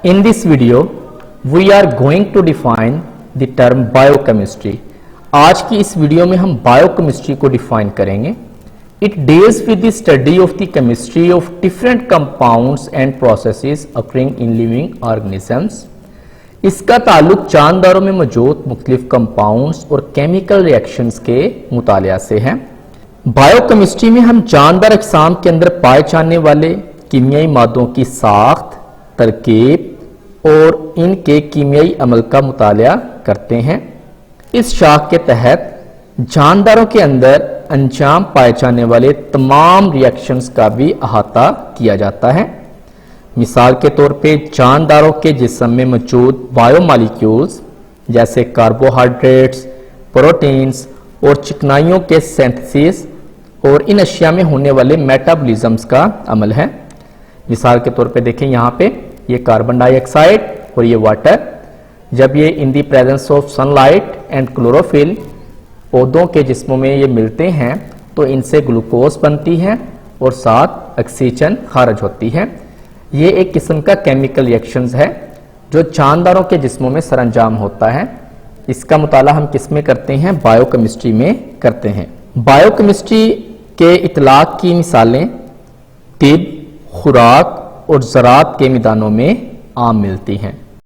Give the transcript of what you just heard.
In this video, we are going to define the term biochemistry. आज की इस video में हम बायोकेमिस्ट्री को डिफाइन करेंगे. It deals with the study of the chemistry of different compounds and processes occurring in living organisms. इसका ताल्लुक जानदारों में मौजूद मुख्तलिफ कंपाउंड्स और केमिकल रिएक्शंस के मुतालिया से है. बायोकेमिस्ट्री में हम जानदार अक़साम के अंदर पाए जाने वाले कीमियाई मादों की साख्त, तरकीब और इनके कीमियाई अमल का मुतालिया करते हैं. इस शाख के तहत जानदारों के अंदर अंजाम पाए जाने वाले तमाम रिएक्शंस का भी अहाता किया जाता है. मिसाल के तौर पे जानदारों के जिस्म में मौजूद बायोमॉलिक्यूल्स जैसे कार्बोहाइड्रेट्स, प्रोटीन्स और चिकनाइयों के सिंथेसिस और इन अशिया में होने वाले मेटाबॉलिज्म्स का अमल है. मिसाल के तौर पे देखें, यहाँ पे ये कार्बन डाइऑक्साइड और ये वाटर, जब ये in the presence of sunlight and chlorophyll पौधों के जिस्मों में ये मिलते हैं तो इनसे ग्लूकोज बनती है और साथ ऑक्सीजन खारिज होती है. ये एक किस्म का केमिकल रिएक्शंस है जो जानदारों के जिस्मों में सरअंजाम होता है. इसका मुताला हम किस में करते हैं? बायोकेमिस्ट्री में करते हैं. बायोकेमिस्ट्री के इतलाक की मिसालें तिब, खुराक और ज़राअत के मैदानों में आम मिलती हैं.